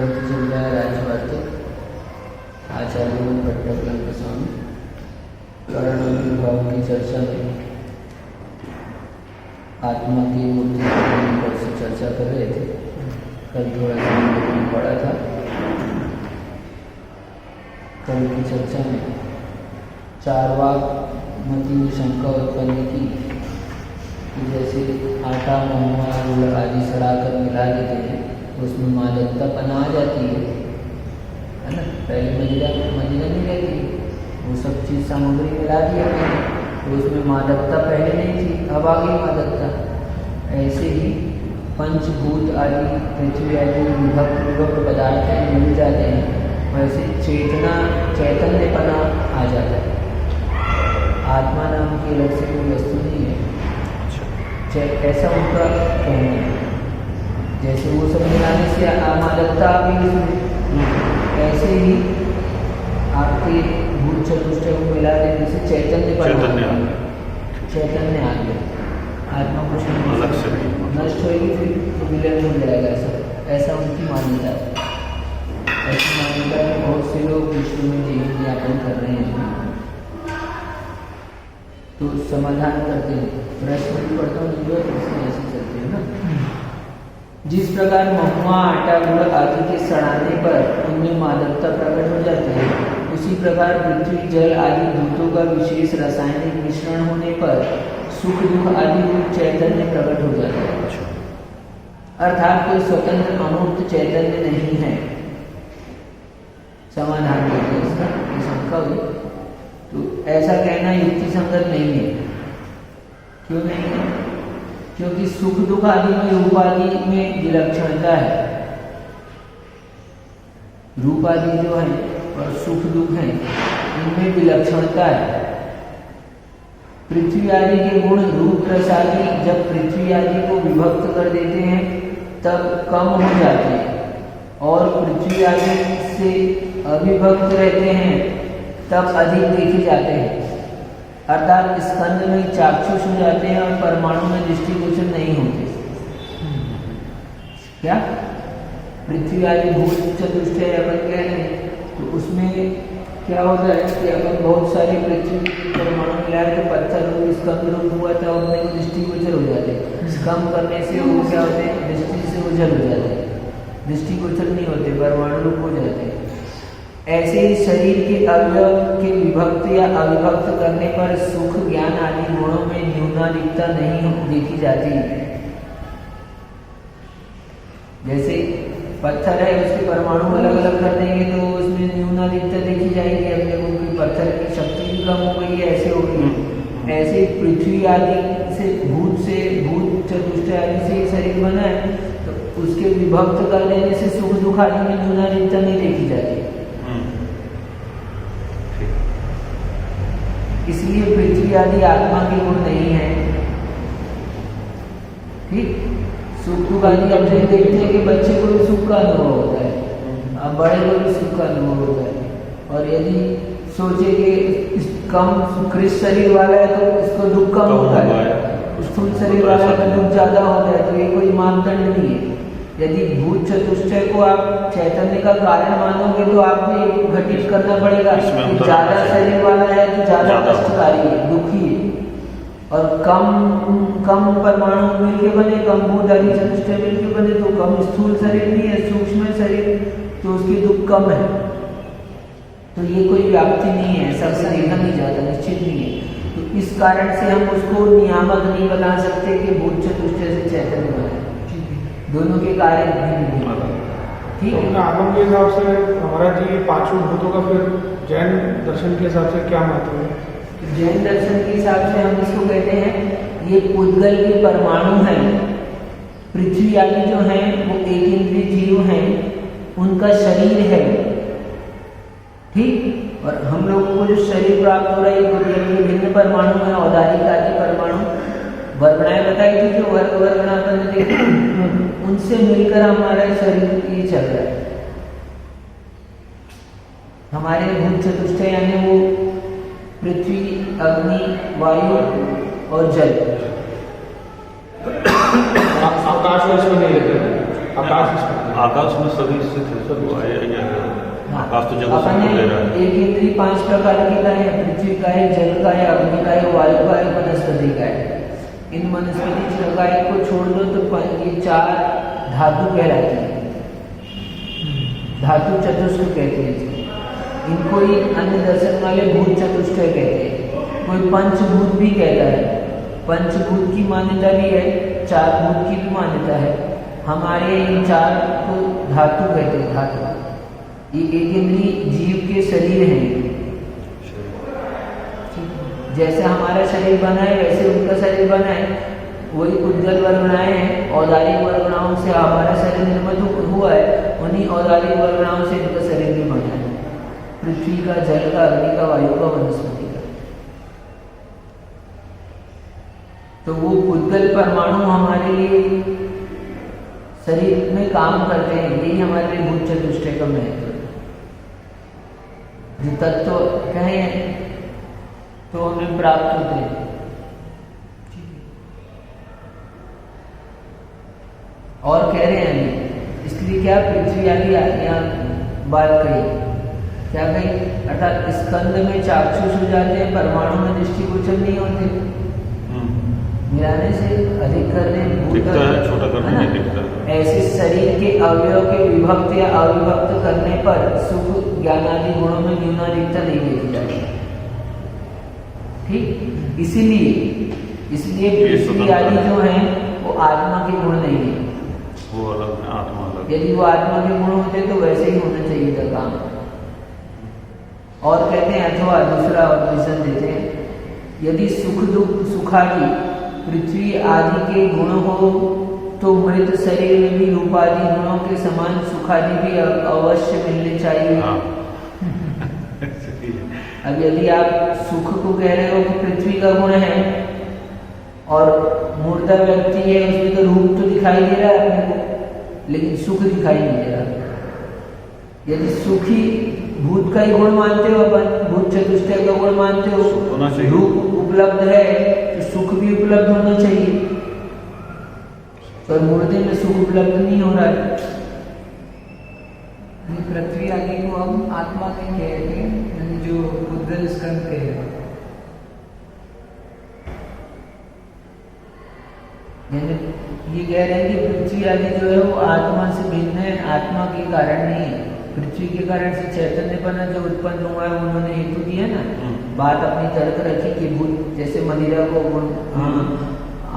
ग्रंथ चल रहा है राजवार्तिक आचार्य भट्टारक स्वामी करण और विभाव की चर्चा में आत्मा की मूर्ति पर से चर्चा कर रहे थे। कल थोड़ा सा हमने पढ़ा था। कल की चर्चा में चारवाक मती ने शंका उत्पन्न की कि जैसे आटा महुआ गुड़ आदि सड़ा कर मिला देते हैं उसमें मादकतापन आ जाती है ना। पहले मदिरा नहीं रहती, वो सब चीज़ सामग्री मिला दिया तो उसमें मादकता पहले नहीं थी, अब आ गई मादकता। ऐसे ही पंचभूत आदि पृथ्वी आदि विभक्त पदार्थ मिल जाते हैं, वैसे चैतन्यपना आ जाता है। आत्मा नाम की अलग से कोई वस्तु नहीं है, ऐसा उनका कहना है। जैसे वो सब मिलाने से मादकता आ गई उसमें, ऐसे ही आपके भूत चतुष्टय को मिला देने से चैतन्य आ गया। आत्मा कुछ नष्ट होगी फिर तो विलय हो जाएगा, ऐसा उनकी मान्यता है। ऐसी मान्यता में बहुत से लोग विश्व में जीवन यापन कर रहे हैं। तो समाधान करते हैं, प्रश्न भी पढ़ता हूँ जो इसमें ऐसे चलते हैं ना। जिस प्रकार महुआ आटा गुड़ आदि के सड़ाने पर उनमें मादकता प्रकट हो जाती है, उसी प्रकार पृथ्वी जल आदि भूतों का विशेष रासायनिक मिश्रण होने पर सुख दुख आदि रूप चैतन्य प्रकट हो जाता है। अर्थात कोई स्वतंत्र अमूर्त चैतन्य नहीं है। समाधान करते हैं इसका, शंका हुई तो ऐसा कहना युक्ति संगत नहीं है। क्यों नहीं है? क्योंकि सुख दुख आदि में रूप आदि में विलक्षणता है। रूप आदि जो है और सुख दुख है इनमें विलक्षणता है। पृथ्वी आदि के गुण रूप रस आदि जब पृथ्वी आदि को विभक्त कर देते हैं तब कम हो जाते हैं, और पृथ्वी आदि से अविभक्त रहते हैं तब अधिक देखे जाते हैं। अर्थात स्कंद में चाक्षुष हो जाते हैं और परमाणु में दृष्टिगोचर नहीं होते। क्या पृथ्वी आदि भूत चतुष्टय अपन कह रहे हैं तो उसमें क्या होता है कि अपन बहुत सारे पृथ्वी परमाणु मिला के पत्थर रूप स्कंद रूप हुआ था, उनमें वो दृष्टिगोचर हो जाते हैं। कम करने से वो क्या होते हैं, दृष्टि से ओझल हो जाते हैं, दृष्टिगोचर नहीं होते, परमाणु रूप हो जाते हैं। ऐसे ही शरीर के अवयव के विभक्त या अविभक्त करने पर सुख ज्ञान आदि गुणों में न्यूनाधिकता नहीं देखी जाती। जैसे पत्थर है उसके परमाणु अलग अलग कर देंगे तो उसमें न्यूनाधिकता देखी जाएगी, अपने को कि पत्थर की शक्ति भी कम हो गई है, ऐसे हो गई। ऐसे पृथ्वी आदि से भूत चतुष्टय आदि से शरीर बना है तो उसके विभक्त कर देने से सुख दुख आदि में न्यूनाधिकता नहीं देखी जाती। इसलिए पृथ्वी आदि आत्मा के गुण नहीं है। ठीक, सुख दुख आदि अपने देखते हैं कि बच्चे को भी सुख का अनुभव होता है, अब बड़े को भी सुख का अनुभव होता है। और यदि सोचे कि कम सुकृत शरीर वाला है तो इसको दुख कम होता है, स्थूल शरीर वाला का दुख ज्यादा होता है, तो ये कोई मानदंड नहीं है। यदि भूत चतुष्टय को आप चैतन्य का कारण मानोगे तो आपको घटित करना पड़ेगा कि ज्यादा शरीर वाला है तो ज्यादा कष्टकारी है, दुखी है, और कम परमाणु मिलके बने, कम भूत आदि चतुष्टय मिलके बने तो कम स्थूल शरीर नहीं है, सूक्ष्म शरीर, तो उसकी दुख कम है। तो ये कोई व्याप्ति नहीं है, सबसे देखा नहीं जाता, निश्चित नहीं है। तो इस कारण से हम उसको नियामक नहीं बना सकते कि भूत चतुष्टय से चैतन्य बने, दोनों के कार्य भिन्न। ठीक है, आगम के हिसाब से हमारा जी पांचों भूतों का फिर जैन दर्शन के हिसाब से क्या महत्व है? जैन दर्शन के हिसाब से हम इसको कहते हैं ये पुद्गल के परमाणु हैं। पृथ्वी आदि जो हैं वो एक इंद्रिय जीव हैं, उनका शरीर है। ठीक, और हम लोगों को जो शरीर प्राप्त हो रहा है ये पुद्गल के भिन्न परमाणु है, औदारिक आदि परमाणु वर्गणाएं बताई थी जो वर्गणा उनसे मिलकर हमारा शरीर ये चल रहा है। हमारे भूत चतुष्टय यानी वो पृथ्वी, अग्नि, वायु और जल। आकाश में इसको नहीं लेते, आकाश इसमें आकाश में सभी स्थित है सर, वो आया या आकाश तो जगह अपन सबको ने दे रहा है। एक इंद्री 5 प्रकार की का है, पृथ्वी का है, जल का है, अग्नि का है, वायु का है, वनस्पति का है। इन वनस्पति जगह को छोड़ दो तो ये 4 धातु कहलाती है, धातु चतुष्ट कहते हैं इसको। इनको ही अन्य दर्शन वाले भूत चतुष्ट कहते हैं, कोई पंचभूत भी कहता है। पंचभूत की मान्यता भी है, 4 भूत की भी मान्यता है। हमारे इन 4 को धातु कहते हैं, धातु। ये एक इंद्रिय जीव के शरीर हैं। जैसे हमारा शरीर बना है वैसे उनका शरीर बना है, वही उद्गल वर्गणाएं हैं। औदारिक वर्गणाओं से हमारा शरीर निर्मित हुआ है, उन्हीं औदारिक वर्गणाओं से इनका शरीर भी बना है, पृथ्वी का, जल का, अग्नि का, वायु का, वनस्पति का। तो वो उद्गल परमाणु हमारे लिए शरीर में काम करते हैं, यही हमारे लिए भूत चतुष्टय का महत्व है। जो तत्व कहें तो हमें प्राप्त होते हैं। और कह रहे हैं अभी, इसलिए क्या पृथ्वी आदि यहाँ बात कही, क्या कही, अर्थात स्कंद में चाक्षुष हो जाते हैं, परमाणु में दृष्टिगोचर नहीं होते, मिलाने से अधिक करने दिखता है, छोटा करने में दिखता है। ऐसे शरीर के अवयव के विभक्त या अविभक्त करने पर सुख ज्ञान आदि गुणों में न्यूनाधिकता नहीं देखी जाती। ठीक, इसलिए पृथ्वी आदि जो हैं वो आत्मा के गुण नहीं है, वो अलग है, आत्मा अलग। यदि वो आत्मा के गुण होते तो वैसे ही होना चाहिए था काम। और कहते हैं अथवा दूसरा ऑप्शन देते हैं, यदि सुख दुख सुखादि पृथ्वी आदि के गुण हो तो मृत शरीर में भी रूपादि गुणों के समान सुखादि भी अवश्य मिलने चाहिए। हाँ। अब यदि आप सुख को कह रहे हो कि पृथ्वी का गुण है और मुर्दा व्यक्ति है, उसमें तो रूप तो दिखाई दे रहा है अपने को, लेकिन सुख दिखाई नहीं दे रहा। यदि सुखी भूत का ही गुण मानते हो, अपन भूत चतुष्टय का गुण मानते हो, रूप उपलब्ध है तो सुख भी उपलब्ध होना चाहिए, पर मुर्दे में सुख उपलब्ध नहीं हो रहा है। पृथ्वी आदि को हम आत्मा नहीं कहते हैं, जो उद्गल स्कंद के हैं। ये कह रहे हैं कि पृथ्वी आदि जो है वो आत्मा से भिन्न है, आत्मा के कारण नहीं है। पृथ्वी के कारण से चैतन्य बना, जो उत्पन्न हुआ है उन्होंने हेतु दिया ना, बात अपनी तर्क रखी कि भूत जैसे मदिरा को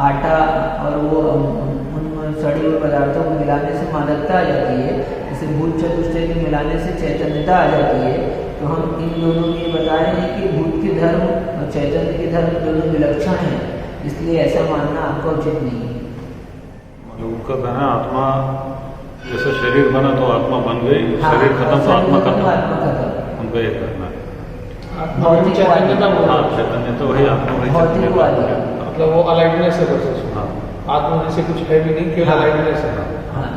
आटा और वो उन सड़ी हुए पदार्थों को मिलाने से मादकता आ जाती है, जैसे भूत चतुष्टय के मिलाने से चैतन्यता आ जाती है। तो हम इन दोनों में बता रहे हैं कि भूत के धर्म और चैतन्य के धर्म दोनों विलक्षण हैं, इसलिए ऐसा मानना आपका उचित नहीं है। मतलब उनका कहना आत्मा जैसे शरीर बना तो आत्मा बन गई, हाँ, शरीर खत्म तो आत्मा खत्म, आत्मा खत्म। उनका ये कहना है। चैतन्यता वही आत्मा वही भौतिकवादी, मतलब वो अलाइडनेस है बस उसमें। हाँ। आत्मा में से कुछ है भी नहीं, केवल अलाइडनेस है। हाँ,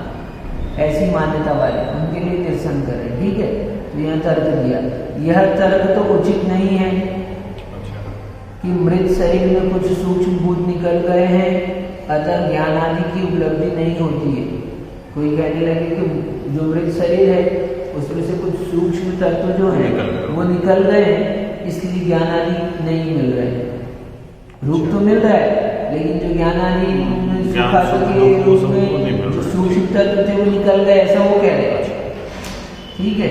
ऐसी मान्यता वाले उनके लिए निरसन करें। ठीक है, तो यह तर्क दिया। यह तर्क तो उचित नहीं है कि मृत शरीर में कुछ सूक्ष्म भूत निकल गए हैं, अतः ज्ञान आदि की उपलब्धि नहीं होती है। कोई कहने लगे कि जो मृत शरीर है उसमें से कुछ सूक्ष्म तत्व जो है वो निकल गए हैं, इसलिए ज्ञान आदि नहीं मिल रहे। रूप तो मिल रहा है, लेकिन जो ज्ञान आदि सुखा के रूप में जो सूक्ष्म तत्व थे वो निकल गए, ऐसा वो कह रहे हैं। ठीक है,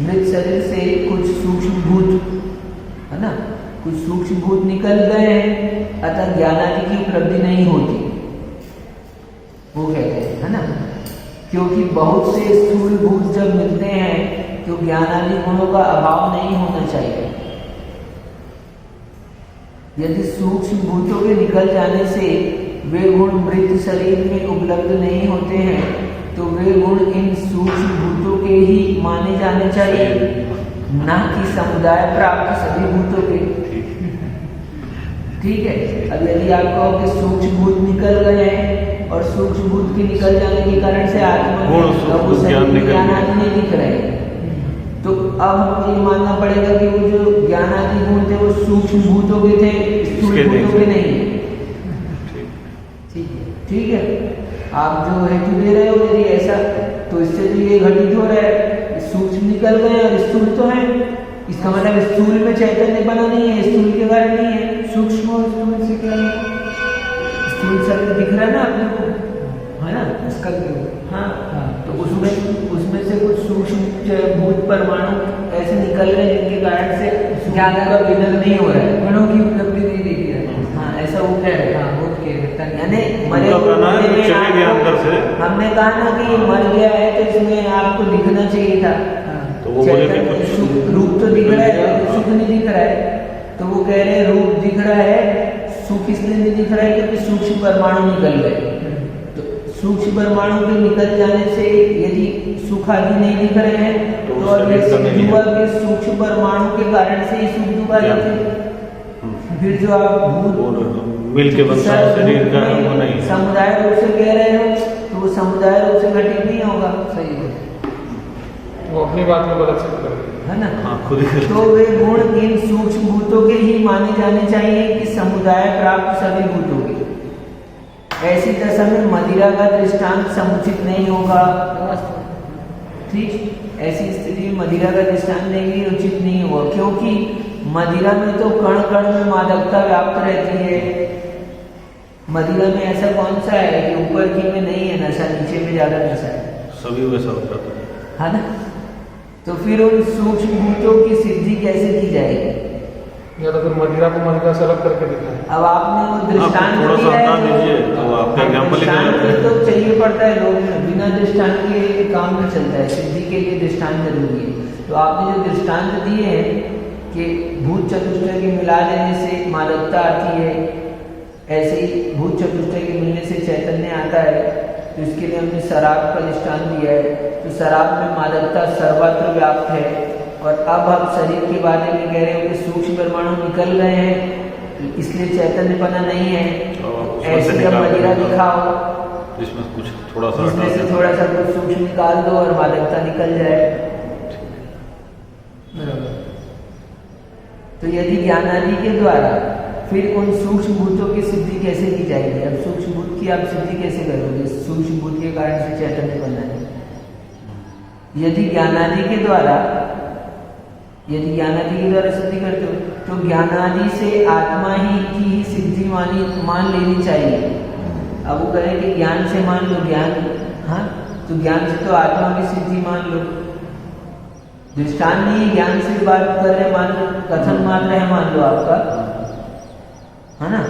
मृत शरीर से कुछ सूक्ष्म भूत है ना, कुछ सूक्ष्म भूत निकल गए हैं, अतः ज्ञान आदि की उपलब्धि नहीं होती, वो कहते हैं, है ना। क्योंकि बहुत से स्थूल भूत जब मिलते हैं तो ज्ञान आदि गुणों का अभाव नहीं होना चाहिए। यदि सूक्ष्म भूतों के निकल जाने से वे गुण मृत शरीर में उपलब्ध नहीं होते हैं, तो वे गुण इन सूक्ष्म भूतों के ही माने जाने चाहिए, न कि समुदाय प्राप्त सभी भूतों के। ठीक है, अब यदि आप कहो कि सूक्ष्म भूत निकल गए हैं और सूक्ष्म भूत के निकल जाने के कारण से आत्मा ज्ञान आदि नहीं दिख रहे, तो अब हमको ये मानना पड़ेगा कि वो जो ज्ञान आदि गुण थे वो सूक्ष्म भूतों के थे, स्थूल भूतों के नहीं है। ठीक है, आप जो हेतु दे रहे हो यदि ऐसा, तो इससे तो ये घटित हो रहा है, सूक्ष्म निकल गए और स्थूल तो है, इसका मतलब स्थूल में चैतन्य बना नहीं है, स्थूल के कारण नहीं है। सूक्ष्म और स्थूल से क्या है? स्थूल शरीर दिख रहा है ना अपने को, है ना, स्कल के ऊपर। हाँ हाँ, तो उसमें से कुछ सूक्ष्म भूत परमाणु ऐसे निकल रहे हैं जिनके कारण से ज्ञान का विनर नहीं हो रहा है, गणों की उपलब्धि नहीं देखी है। हाँ ऐसा वो कह रहे हैं। हाँ, वो यानी मरे उनका कहना है कि चले गए अंदर से। हमने कहा ना कि ये मर गया है तो इसमें आपको दिखना चाहिए था, तो वो बोले कि चैतन्य कुछ सुख रूप तो दिख रहा है, सुख नहीं दिख रहा है। तो वो कह रहे हैं रूप दिख रहा है, सुख इसलिए नहीं दिख रहा है क्योंकि सूक्ष्म परमाणु निकल गए। तो सूक्ष्म परमाणु के निकल जाने से यदि सुख आदि नहीं दिख रहे हैं तो तो उसका अब ये दिखता नहीं सिद्ध है। हुआ कि सूक्ष्म परमाणु के कारण से ही सुख दुख आ जाते हैं। फिर जो आप भूत और मिल के बनता है शरीर का, वो नहीं। समुदाय रूप से कह रहे हो तो वो समुदाय रूप से घटित नहीं होगा, सही है। वो अपनी बात में गलत सिद्ध कर रहे हैं। है ना। हाँ, खुद ही तो वे गुण इन सूक्ष्म भूतों के ही माने जाने चाहिए कि समुदाय प्राप्त सभी भूतों के। ऐसी दशा में मदिरा का दृष्टांत समुचित नहीं होगा। ठीक, ऐसी स्थिति में मदिरा का दृष्टांत नहीं उचित नहीं होगा, क्योंकि मदिरा में तो कण कण में मादकता व्याप्त रहती है। मदिरा में ऐसा कौन सा है कि ऊपर की में नहीं है नशा, नीचे में ज्यादा नशा है, सभी वैसा होता है ना। तो फिर उन सूक्ष्म भूतों की सिद्धि कैसे की जाएगी? या तो फिर मदिरा को मदिरा से अलग करके दिखाएं। अब आपने वो दृष्टांत थोड़ा सा दिया है, हटा दीजिए, तो आपका एग्जाम्पल ही दृष्टांत नहीं है। तो चाहिए पड़ता है लोग में, बिना दृष्टांत के काम नहीं चलता है, सिद्धि के लिए दृष्टांत जरूरी है। तो आपने जो दृष्टांत दिए हैं कि भूत चतुष्टय के मिला देने से मादकता आती है, ऐसे ही भूत चतुष्टय के मिलने से चैतन्य आता है, तो इसके लिए हमने शराब का दृष्टांत दिया है। तो शराब में मादकता सर्वत्र व्याप्त है, और अब आप शरीर के बारे में कह रहे हो कि सूक्ष्म परमाणु निकल गए हैं इसलिए चैतन्यपना नहीं है। ऐसे जब मदिरा दिखाओ इसमें कुछ थोड़ा सा इसमें हटा से दें। थोड़ा सा कुछ सूक्ष्म निकाल दो और मादकता निकल जाए। बराबर। तो यदि ज्ञान आदि के द्वारा फिर उन सूक्ष्म भूतों की सिद्धि कैसे की जाएगी? अब सूक्ष्म भूत की आप सिद्धि कैसे करोगे? सूक्ष्म भूत के कारण से चैतन्य बना है। यदि ज्ञानादि के द्वारा सिद्धि करते हो तो ज्ञानादि से आत्मा ही की सिद्धि मान लेनी चाहिए। अब वो कहें कि ज्ञान से मान लो, ज्ञान, हाँ, तो ज्ञान से तो आत्मा की सिद्धि मान लो। दृष्टांत नहीं, ज्ञान से बात कर रहे मान लो, कथन मात्र है मान लो आपका, है ना।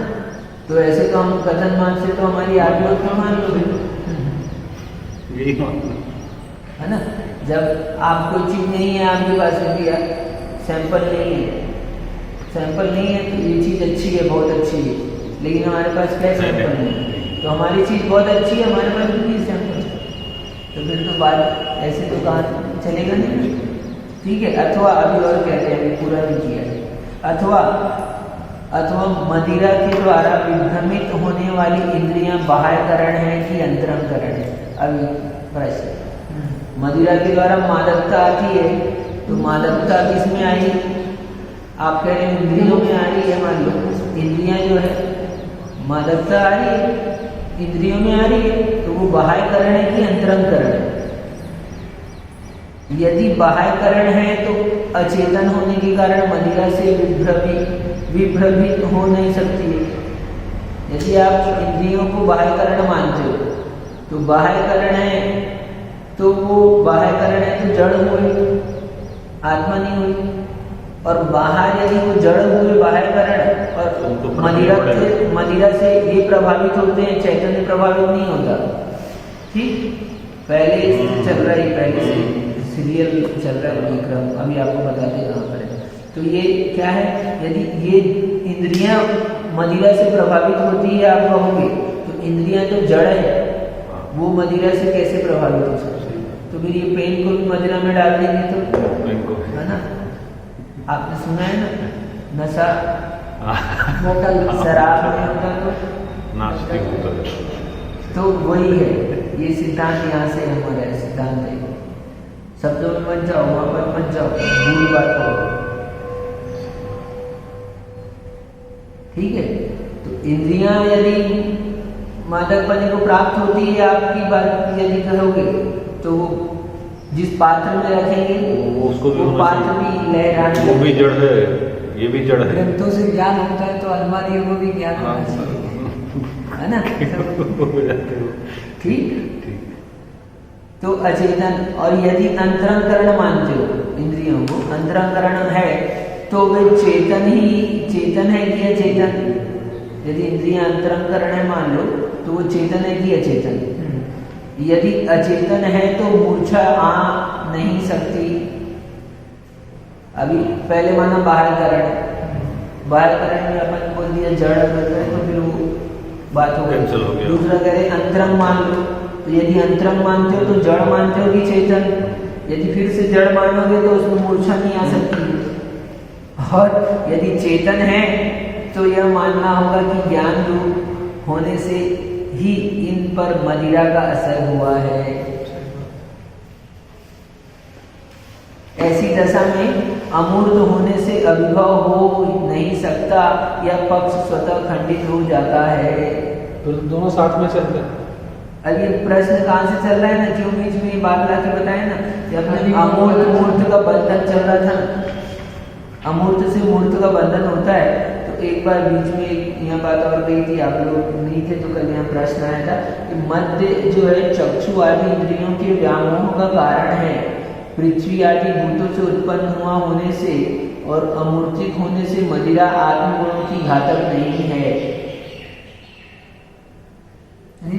तो ऐसे तो हम कथन मात्र से तो हमारी आत्मा को मान लो, यही है ना। जब आप कोई चीज नहीं है आपके पास में दिया, सैंपल नहीं है तो ये चीज अच्छी है, बहुत अच्छी है, लेकिन हमारे पास क्या सैंपल नहीं, तो हमारी चीज बहुत अच्छी है, हमारे पास भी सैंपल, तो फिर तो बात ऐसे तो कहाँ चलेगा नहीं। ठीक है। अथवा अभी और कहते हैं, पूरा नहीं किया। अथवा मदिरा के द्वारा विभ्रमित होने वाली इंद्रियां बाह्यकरण है कि अंतरंगकरण है? अभी प्रश्न, मदिरा के द्वारा मादकता आती है, तो मादकता किसमें आई? आप कह रहे हैं इंद्रियों में आ रही है। मान लो इंद्रियां जो है मादकता आ रही है, इंद्रियों में आ रही है, तो वो बाह्यकरण है कि अंतरंगकरण है? यदि बाह्यकरण है तो अचेतन होने के कारण मदिरा से विभ्रमित हो नहीं सकती है। यदि आप इंद्रियों को बाह्यकरण मानते हो तो बाह्यकरण है, तो वो बाह्यकरण है तो जड़ हुई, आत्मा नहीं हुई। और बाहर यदि वो जड़ हुए बाह्यकरण और मदिरा से ये प्रभावित होते हैं, चैतन्य प्रभावित नहीं होता। ठीक, पहले चल रहा है, पहले से सीरियल चल रहा है विक्रम, अभी आपको बताते हैं कहाँ पर है। तो ये क्या है? यदि ये इंद्रियां मदिरा से प्रभावित होती है आप कहोगे, तो इंद्रियां जो जड़ है वो मदिरा से कैसे प्रभावित हो सकती है? तो फिर ये पेन को भी मदिरा में डाल देंगे तो, है ना। आपने सुना है ना, नशा शराब में होता तो नास्तिक होता है। तो वही है, ये सिद्धांत यहाँ से हमारा है, सिद्धांत है। शब्दों में मत जाओ, वहां पर मत जाओ, बुरी बात करो। ठीक है। तो इंद्रियां यदि मादकपने को प्राप्त होती है आपकी बात यदि कहोगे तो वो जिस पात्र में रखेंगे वो उसको भी वो होना पात्र चाहिए। भी लहराने वो भी जड़ है, ये भी जड़ है। ग्रंथों से ज्ञान होता है तो अलमारियों को भी ज्ञान होना चाहिए, है ना? ठीक। ठीक। तो अचेतन, और यदि अंतरंकरण मानते हो इंद्रियों को, अंतरंकरण है तो वे चेतन है कि अचेतन? यदि इंद्रियां अंतरंकरण है मान लो तो वो चेतन है कि अचेतन? यदि अचेतन है तो मूर्छा आ नहीं सकती। अभी पहले माना बाह्यकरण, बाह्यकरण में अपन बोल दिया जड़ करते हैं तो फिर वो बात हो कैंसिल हो गई। गया। दूसरा कह रहे अंतरंग मान लो, तो यदि अंतरंग मानते हो तो जड़ मानते हो कि चेतन? यदि फिर से जड़ मानोगे तो उसमें मूर्छा नहीं आ सकती। और यदि चेतन है तो यह मानना होगा कि ज्ञान रूप होने से ही इन पर मदिरा का असर हुआ है। ऐसी दशा में अमूर्त होने से अभिभव हो नहीं सकता, यह पक्ष स्वतः खंडित हो जाता है। तो दोनों साथ में चलते हैं। अब ये प्रश्न कहाँ से चल रहा है ना, क्यों बीच में ये बात ला के बताए ना कि अपने अमूर्त मूर्त का बंधन चल रहा था ना, अमूर्त से मूर्त का बंधन होता है। तो एक बार बीच में यहाँ बात और गई थी, आप लोग नहीं थे तो कल यहाँ प्रश्न आया था कि मध्य जो है चक्षु आदि इंद्रियों के व्यामोह का कारण है, पृथ्वी आदि भूतों से उत्पन्न हुआ होने से और अमूर्तिक होने से मदिरा आत्मगुणों की घातक नहीं है।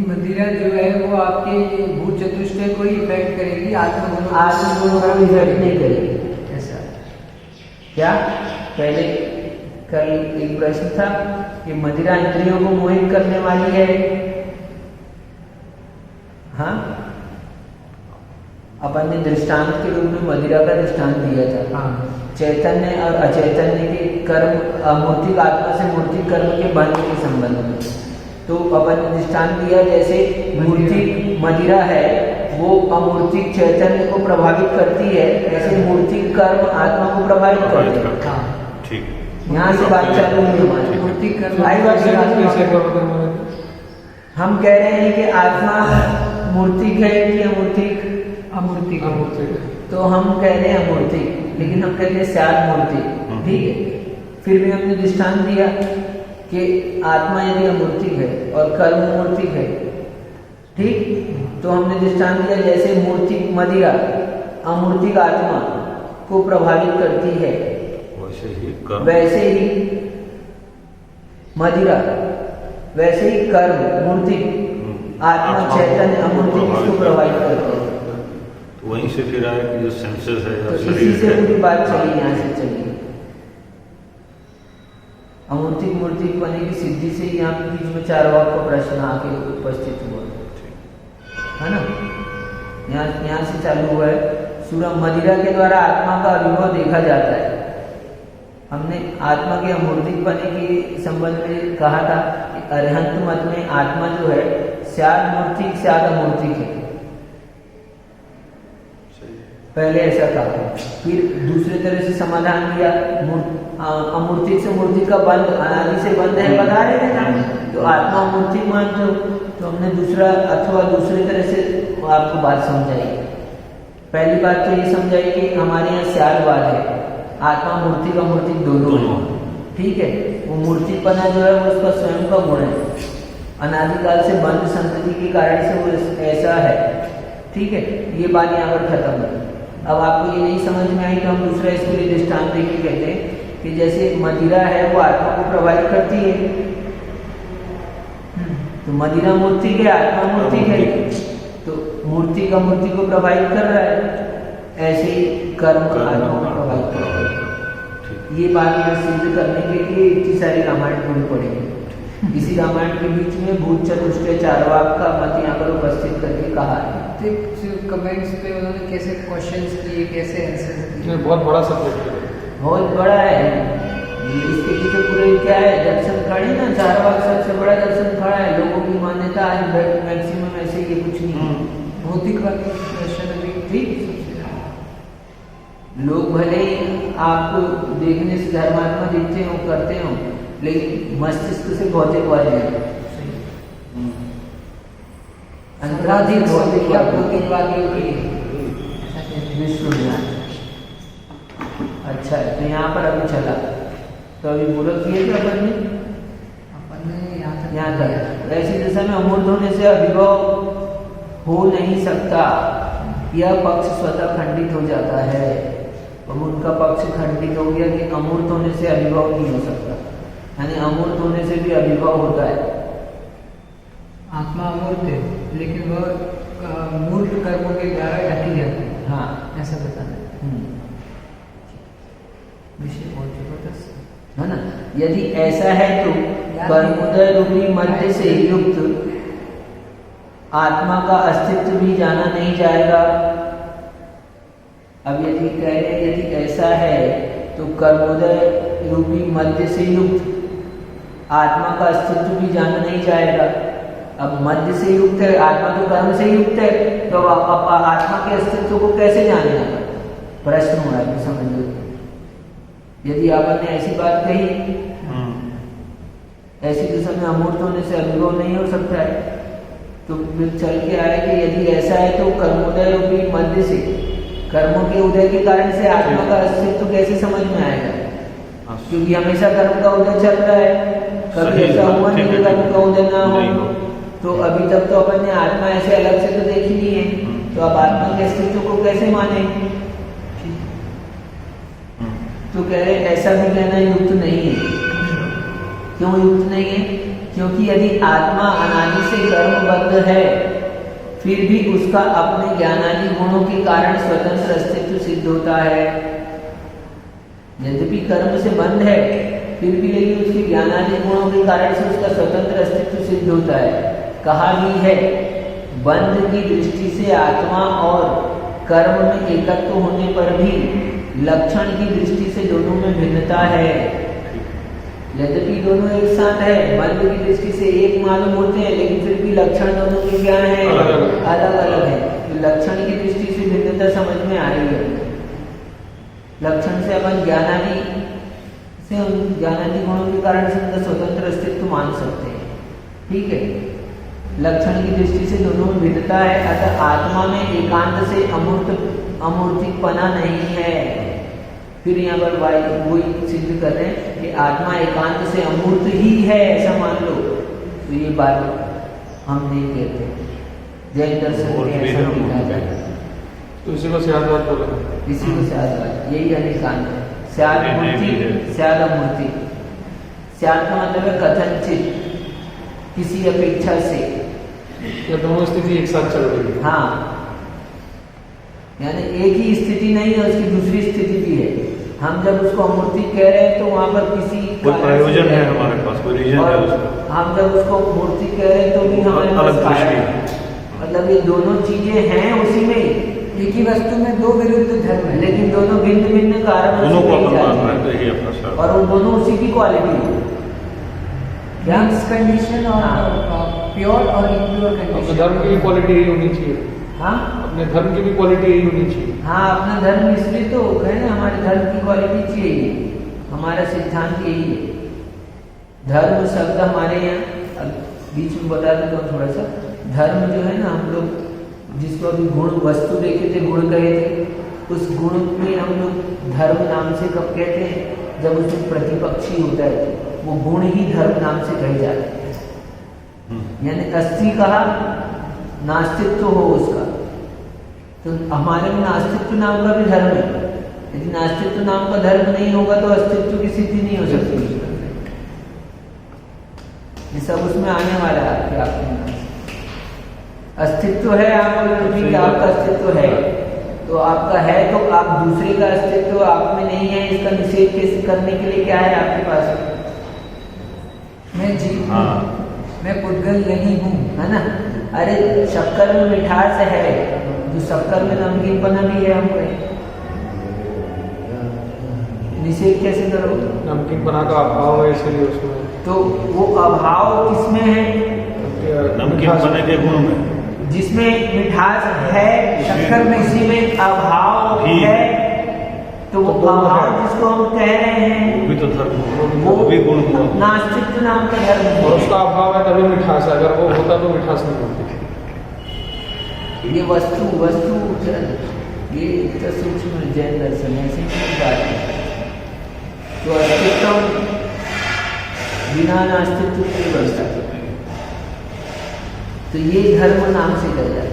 मदिरा जो है वो आपके भूत चतुष्टय को ही इफेक्ट करेगी, आत्मगुणों का इफेक्ट नहीं करेगी। ऐसा क्या? पहले कल एक प्रश्न था कि मदिरा इंद्रियों को मोहित करने वाली है। हाँ, अपन ने दृष्टांत के रूप में मदिरा का दृष्टांत दिया था। हाँ। चैतन्य और अचैतन्य के कर्म, अमूर्तिक आत्मा से मूर्तिक कर्म के बंध के संबंध में। तो अपन ने दृष्टांत दिया जैसे मूर्तिक मदिरा है वो अमूर्तिक चैतन्य को प्रभावित करती है, ऐसे मूर्तिक कर्म आत्मा को प्रभावित करते हैं। हाँ। ठीक। यहाँ से बात चालू हुई हमारी। मूर्तिक कर्म आई बात कैसे करोगे? हम कह रहे हैं कि आत्मा मूर्तिक है कि अमूर्तिक? अमूर्तिक। अमूर्तिक। तो हम कह रहे हैं अमूर्तिक, लेकिन हम कहते हैं स्याद मूर्तिक। ठीक है, फिर भी हमने दृष्टांत दिया कि आत्मा यदि अमूर्तिक है और कर्म मूर्तिक है, ठीक, तो हमने दृष्टांत दिया जैसे मूर्तिक मदिरा अमूर्तिक आत्मा को प्रभावित करती है, वैसे ही मदिरा, वैसे ही कर्म मूर्तिक आत्मा चैतन्य अमूर्तिक इसको प्रभावित करते हैं। तो वहीं से फिर आया कि जो सेंसेस है तो इसी से पूरी बात चली, यहाँ से चली। अमूर्तिक मूर्तिक बने की सिद्धि से यहाँ बीच में चारवाक का प्रश्न आके उपस्थित हुआ है ना। यहाँ से चालू हुआ है। सूरम मदिरा के द्वारा आत्मा का अनुभव देखा जाता है। हमने आत्मा के अमूर्तिक बने के संबंध में कहा था कि अरहंत मत में आत्मा जो है स्याद मूर्तिक स्याद अमूर्तिक है। पहले ऐसा कहा, फिर दूसरे तरह से समाधान दिया, अमूर्तिक से मूर्तिक का बंध अनादि से बंध है बता रहे थे ना, तो आत्मा मूर्तिक मानते हो, तो हमने दूसरा अथवा दूसरे तरह से आपको बात समझाई। पहली बात तो ये समझाई कि हमारे यहाँ स्यादवाद है, आत्मा मूर्तिक अमूर्तिक दोनों है। ठीक है, वो मूर्तिकपना जो है वो उसका स्वयं का गुण है, अनादिकाल से बंध संतति के कारण से वो ऐसा है। ठीक है, ये बात यहाँ पर खत्म है। अब आपको ये नहीं समझ में आई तो हम दूसरा इसके लिए दृष्टांत देके कहते हैं कि जैसे मदिरा है वो आत्मा को प्रभावित करती है, तो मदिरा मूर्ति है, आत्मा मूर्ति है, तो मूर्ति का मूर्ति को प्रभावित कर रहा है, ऐसे ही कर्म आत्मा को प्रभावित कर रहा है। ये बात यहाँ सिद्ध करने के लिए इतनी सारी रामायण पूरी पड़ेगी। इसी रामायण के बीच में भूत चतुष्टय चारवाक का मत यहाँ पर उपस्थित करके कहा है। कमेंट्स पे उन्होंने कैसे क्वेश्चंस किए, कैसे आंसर दिए, बहुत बड़ा सब्जेक्ट है, बहुत बड़ा है। इसके पीछे पूरे क्या है, दर्शन खड़े ना, चारवाक सबसे बड़ा दर्शन खड़ा है। लोगों की मान्यता है मैक्सिमम ऐसे ये कुछ नहीं है। भौतिक वाले दर्शन अभी ठीक, लोग भले ही आपको देखने से धर्मात्मा दिखते हो करते हो, लेकिन मस्तिष्क से भौतिकवादी है। सर्वाधिक भौतिक संख्या भौतिकवादियों की है। ऐसा कहते हैं। विश्व में। अच्छा है, तो यहाँ पर अभी चला, तो अभी पूरा किए थे अपन ने अपन ने यहाँ तक। ऐसी दशा में अमूर्त होने से अभिभव हो नहीं सकता, यह पक्ष स्वतः खंडित हो जाता है। अब उनका पक्ष खंडित हो गया कि अमूर्त होने से अभिभव नहीं हो सकता, यानी अमूर्त होने से भी अभिभव होता है। आत्मा अमूर्त है, लेकिन वह मूर्त कर्मों के द्वारा ढकी जाती है। हाँ, ऐसा बताना है। विषय बहुत जबरदस्त है ना। यदि ऐसा है तो कर्मोदय रूपी मध्य से युक्त आत्मा का अस्तित्व भी जाना नहीं जाएगा। अब यदि कह रहे यदि ऐसा है तो कर्मोदय रूपी मध्य से युक्त आत्मा का अस्तित्व भी जाना नहीं जाएगा। अब मध्य से युक्त है, आत्मा तो कर्म से युक्त है, तो अब आत्मा के अस्तित्व को कैसे जानेगा? प्रश्न हो रहा है, समझ लो। यदि आपने ऐसी बात कही, ऐसी दिशा में अमूर्त होने से अभिभव नहीं हो सकता है, तो फिर चल के आए कि यदि ऐसा है तो कर्मोदय रूपी मध्य से, कर्मों के उदय के कारण से आत्मा का अस्तित्व कैसे समझ में आएगा? क्योंकि हमेशा कर्म का उदय चल रहा है, कभी ऐसा हुआ नहीं कि कर्म का उदय ना हो। तो अभी तक तो अपन ने आत्मा ऐसे अलग से तो देखी नहीं है, तो अब आत्मा के अस्तित्व को कैसे माने? तो कह रहे ऐसा भी कहना युक्त नहीं है। क्यों युक्त नहीं है? क्योंकि यदि आत्मा अनादि से कर्मबद्ध है, फिर भी उसका अपने ज्ञानादि गुणों के कारण स्वतंत्र अस्तित्व सिद्ध होता है। यद्यपि कर्म से बंध है, फिर भी लेकिन उसके ज्ञानादि गुणों के कारण से उसका स्वतंत्र अस्तित्व सिद्ध होता है। कहा भी है, बंध की दृष्टि से आत्मा और कर्म में एकत्व होने पर भी लक्षण की दृष्टि से दोनों में भिन्नता है। यद्यपि दोनों एक साथ है, बंध की दृष्टि से एक मालूम होते हैं, लेकिन फिर भी लक्षण दोनों के क्या है? अलग अलग है। तो लक्षण की दृष्टि से भिन्नता समझ में आ रही है। लक्षण से अपन ज्ञानादि गुणों के कारण से उनका स्वतंत्र अस्तित्व मान सकते हैं, ठीक है। लक्षण की दृष्टि से दोनों में भिन्नता है, अतः आत्मा में एकांत से अमूर्तिकपना नहीं है। फिर यहाँ पर वही सिद्ध कर रहे हैं कि आत्मा एकांत से अमूर्त ही है, ऐसा मान लो। तो ये बात हम नहीं कहते, जैन दर्शन में ऐसा नहीं कहा जाता। तो इसी को स्यादवाद बोला, इसी को स्यादवाद, यही अधिकांत है। स्याद मूर्ति, स्याद अमूर्ति। स्याद का मतलब है कथनचित, किसी अपेक्षा से। या दोनों स्थिति एक साथ चल रही है। हाँ, यानी एक ही स्थिति नहीं है, उसकी दूसरी स्थिति भी है। हम जब उसको अमूर्ति कह रहे हैं तो वहाँ पर किसी कोई प्रयोजन है हमारे पास, कोई रीजन है उसका। हम जब उसको मूर्ति कह रहे हैं तो भी हमारे पास कारण है। मतलब ये दोनों चीजें हैं उसी में, एक ही वस्तु में दो विरुद्ध धर्म है, लेकिन दोनों भिन्न भिन्न कारण दोनों को अपन मान रहे हैं, तो यही अपना शब्द। और वो दोनों उसी की क्वालिटी है। मिक्स कंडीशन और प्योर और इम्प्योर अपने कंडीशन। धर्म की भी क्वालिटी यही होनी चाहिए। हाँ, अपने धर्म की भी क्वालिटी यही होनी चाहिए। हाँ, अपना धर्म इसलिए तो कहे ना, हमारे धर्म की क्वालिटी चाहिए, हमारा सिद्धांत यही है। धर्म शब्द हमारे यहाँ, बीच में बता देता हूँ थोड़ा सा। धर्म जो है ना, हम लोग जिसको अभी गुण वस्तु देखे थे, गुण कहे थे, उस गुण में हम लोग धर्म नाम से कब कहते हैं? जब उसमें प्रतिपक्षी होता है, वो गुण ही धर्म नाम से कहे जाते हैं। यानी अस्थि कहा, नास्तित्व हो उसका, तो हमारे में नास्तित्व नाम का भी धर्म है। यदि नास्तित्व नाम का धर्म नहीं होगा तो अस्तित्व की सिद्धि नहीं हो सकती। ये सब उसमें आने वाला है। आपके अस्तित्व है, आपका अस्तित्व है, तो आपका है, तो आप दूसरे का अस्तित्व आप में नहीं है, इसका निषेध कैसे करने के लिए क्या है आपके पास? मैं जीव हूँ, मैं पुद्गल नहीं हूँ, है ना। अरे शक्कर में मिठास है, जो शक्कर में नमकीनपना भी है, हम कहें निषेध कैसे करो? नमकीनपना का अभाव है, इसलिए उसमें। तो वो अभाव किसमें है? नमकीनपने के गुण में, जिसमें मिठास है, शक्कर में, इसी में अभाव है। तो वो अभाव जिसको हम कह रहे हैं, वो भी तो धर्म, वो भी गुण हुआ। नास्तित्व नाम का धर्म है। और उसका अभाव है तभी मिठास है, अगर वो होता तो मिठास नहीं होती। ये वस्तु वस्तु ये इतना सूक्ष्म जैन दर्शन ऐसे नहीं बात है। तो अस्तित्व बिना नास्तित्व नहीं बचता। तो ये धर्म नाम से कहता है।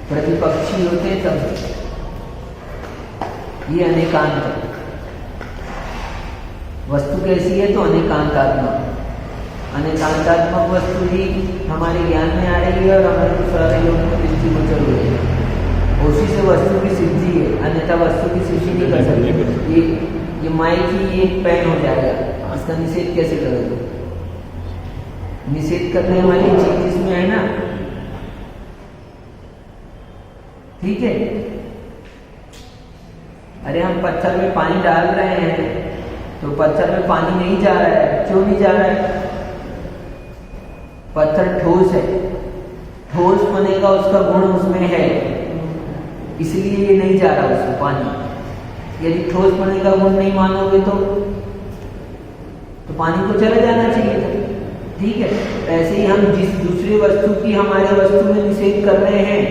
प्रतिपक्षी होते तब ये अनेकांत वस्तु कैसी है तो अनेकांतात्मक। अनेकांतात्मक वस्तु ही हमारे ज्ञान में आ रही है और हमारे सारे लोगों को दृष्टिगोचर हो रही है। उसी से वस्तु की सिद्धि है, अन्यथा वस्तु की सिद्धि नहीं कर सकते। ये माइक ही एक पेन हो जाएगा, इसका निषेध कैसे करोगे? निषेध करने वाली चीज इसमें है ना, ठीक है। अरे हम पत्थर में पानी डाल रहे हैं तो पत्थर में पानी नहीं जा रहा है, क्यों नहीं जा रहा है? पत्थर ठोस है, ठोस बनेगा उसका गुण उसमें है, इसलिए ये नहीं जा रहा उसमें पानी। यदि ठोस बने का गुण नहीं मानोगे तो पानी को चले जाना चाहिए था, ठीक है। ऐसे ही हम जिस दूसरे वस्तु की हमारे वस्तु में निषेध कर रहे हैं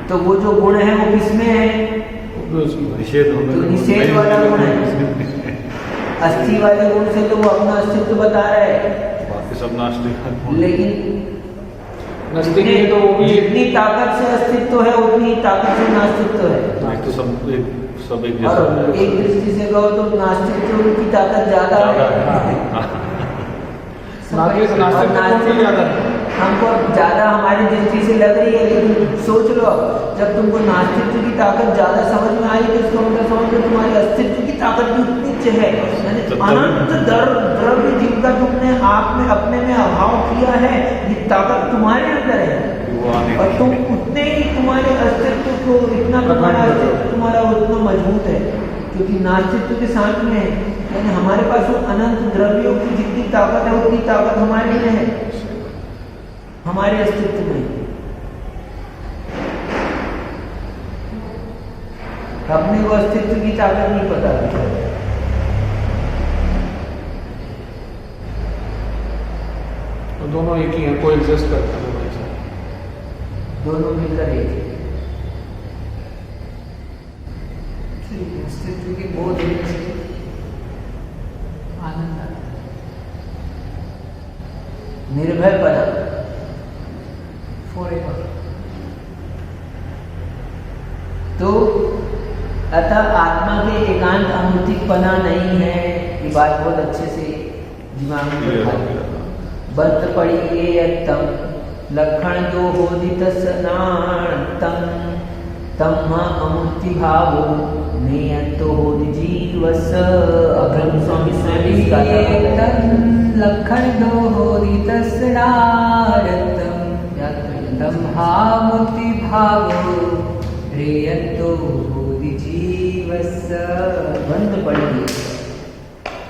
तो वो जो गुण है वो किसमें है? निषेध तो निषेध वाला गुण है। अस्थि वाले गुण से तो वो अपना अस्तित्व बता रहा है, बाकी सब नास्तिक। लेकिन तो वो भी जितनी ताकत से अस्तित्व है उतनी ताकत से नास्तित्व है। तो सब एक जैसा और है। एक दृष्टि से कहो तो नास्तित्व की ताकत ज्यादा है। हमको ज्यादा हमारी दृष्टि से लग रही है, लेकिन सोच लो जब तुमको नास्तित्व की ताकत ज्यादा समझ में आई तो इसका मतलब समझ लो तुम्हारे अस्तित्व की ताकत भी उतनी है। यानी अनंत द्रव्य जिनका तुमने आप में अपने में अभाव किया है, ये ताकत तुम्हारे अंदर है और तुम उतने ही तुम्हारे अस्तित्व को इतना तुम्हारा अस्तित्व तुम्हारा उतना मजबूत है क्योंकि नास्तित्व के साथ में है। यानी हमारे पास वो अनंत द्रव्यों की जितनी ताकत है उतनी ताकत हमारे में है, हमारे अस्तित्व में। अपने को अस्तित्व की ताकत नहीं पता। तो दोनों एक ही हैं, कोई एग्जिस्ट करते हैं वैसे। दोनों मिलकर एक है। अस्तित्व की बोध आनंद आता है, निर्भय पना फॉरएवर। तो अतः आत्मा के एकांत अमूर्तिपना नहीं है, ये बात बहुत अच्छे से दिमाग में बैठा। बंत पड़ी ये तम लक्षण दो होदित सनातम तम अमूर्ति भावो नेयंतो होदि जीवस। अग्रम स्वामी स्वयं लक्षण दो होदित सनातम तम्हामूर्ति भावो नेयंतो होदि जीवस। बंद पड़ी,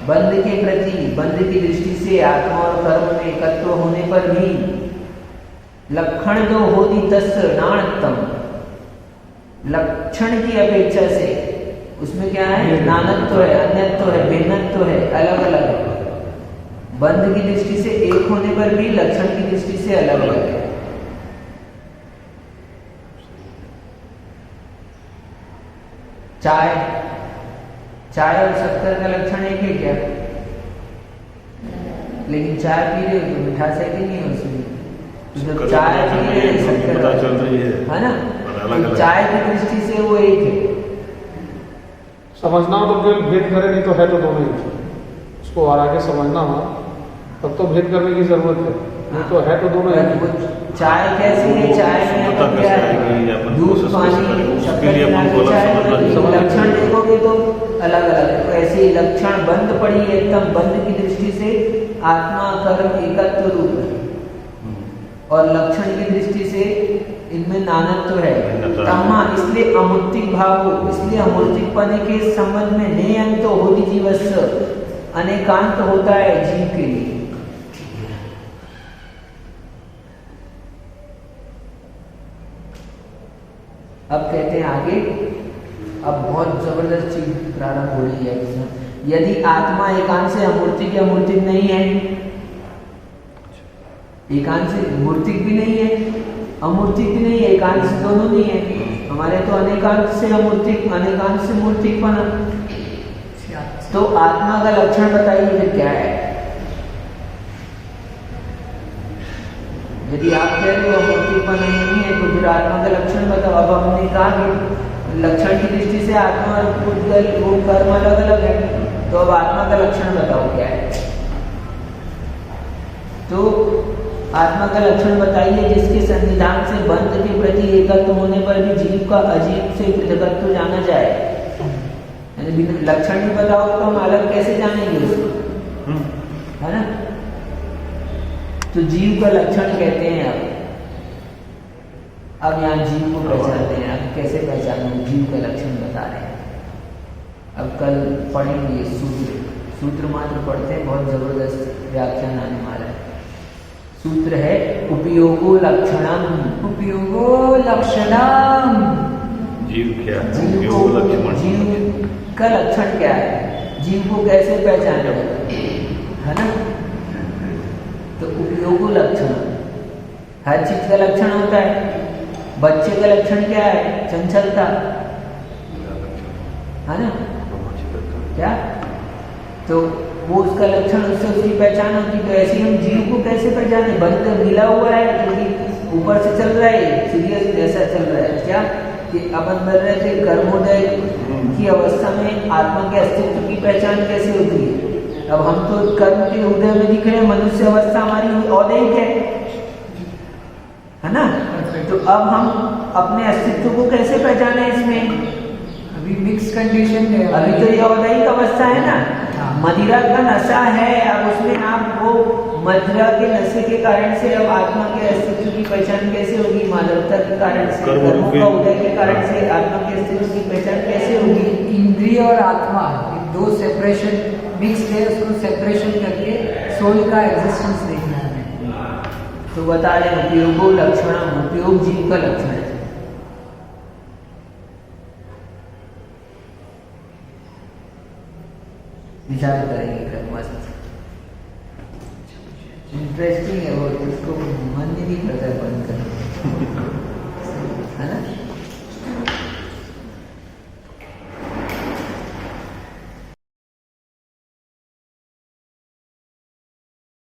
बंद के प्रति, बंद की दृष्टि से आत्मा और कर्म में एकत्व होने पर भी लक्षण दो होती तस्णाणतम, लक्षण की अपेक्षा से उसमें क्या है? नानत्व है, अन्यत्व है, भिन्नत्व है, अलग अलग है। बंद की दृष्टि से एक होने पर भी लक्षण की दृष्टि से अलग अलग है। चाय, चाय और शक्कर का लक्षण एक है क्या? लेकिन चाय पी रहे हो तो मिठास है कि नहीं उसमें? तो चाय पी रहे हैं शक्कर पता चल रही है ना, तो चाय की दृष्टि से वो एक है। समझना हो तो फिर भेद करे, नहीं तो है तो दोनों ही। उसको और आगे समझना हो तब तो भेद करने की जरूरत है, नहीं तो है तो दोनों ही। चाय कैसी है? चाय में अपन क्या है? दूध, पानी, शक्कर चाय। लक्षण देखोगे तो अलग अलग है। तो ऐसे ही लक्षण बंद पड़ी एकदम, बंद की दृष्टि से आत्मा कर्म एकत्व रूप है और लक्षण की दृष्टि से इनमें नानत्व है। तम्मा इसलिए अमूर्तिक भाव, इसलिए अमूर्तिक पने के संबंध में नेयंत होदि जीवस्य, अनेकांत होता है जीव के लिए। अब कहते हैं आगे, अब बहुत जबरदस्त चीज प्रारंभ हो रही है इसमें। यदि आत्मा एकांत से अमूर्तिक या मूर्तिक नहीं है, एकांत से मूर्तिक भी नहीं है अमूर्तिक नहीं, एकांत से दोनों नहीं है। हमारे तो अनेकांत से अमूर्तिक, अनेकांत से मूर्तिक बना। तो आत्मा का लक्षण बताइए फिर क्या है? यदि आप कह रहे हो अमूर्तिकपन नहीं है तो फिर आत्मा का लक्षण बताओ। अब हमने कहा कि लक्षण की दृष्टि से आत्मा और पुद्गल वो कर्म अलग अलग है, तो अब आत्मा का लक्षण बताओ क्या है? तो आत्मा का लक्षण बताइए जिसके संविधान से बंध के प्रति एकत्व होने पर भी जीव का अजीब से पृथकत्व जाना जाए। लक्षण भी बताओ तो हम अलग कैसे जानेंगे उसको, है ना? तो जीव का लक्षण कहते हैं। अब यहाँ जीव को पहचानते हैं। अब कैसे पहचानोगे? जीव का लक्षण बता रहे हैं। अब कल पढ़ेंगे सूत्र मात्र पढ़ते हैं, बहुत जबरदस्त व्याख्यान आने वाला है। सूत्र है उपयोगो लक्षणम। उपयोगो लक्षणम। जीव क्या है? जीव का लक्षण क्या है? जीव को कैसे पहचानोगे, है ना? तो उपयोगो लक्षण, हर चीज का लक्षण होता है। बच्चे का लक्षण क्या है? चंचलता, है ना? क्या? तो वो उसका लक्षण, उससे उसकी पहचान होती। तो ऐसे हम जीव को कैसे पहचाने? बंद मिला हुआ है क्योंकि ऊपर से चल रहा है, सीरियस ऐसा चल रहा है क्या कि अपन बोल रहे थे कर्मोदय की अवस्था में आत्मा के अस्तित्व की पहचान कैसे होती है? अब हम तो कर्म के उदय में दिख रहे हैं, मनुष्य अवस्था हमारी औदैहिक है ना? तो अब हम अपने अस्तित्व को कैसे पहचाने? इसमें अभी मिक्स कंडीशन है। अभी तो ये औदैहिक अवस्था है ना। मदिरा का नशा है, अब उसमें आप वो मदिरा के नशे के कारण से अब आत्मा के अस्तित्व की पहचान कैसे होगी? मानवता के कारण से, कर्मों का उदय के कारण से आत्मा के अस्तित्व की पहचान कैसे होगी? इंद्रिय और आत्मा दो सेपरेशन मिक्स है, उसको सेपरेशन करके सोल का एग्जिस्टेंस देखना है। तो बता रहे उपयोगो लक्षणम, उपयोग जीव का लक्षण है। विचार करेंगे कल, मस्त इंटरेस्टिंग है वो, उसको मन नहीं करता बंद करना, है ना?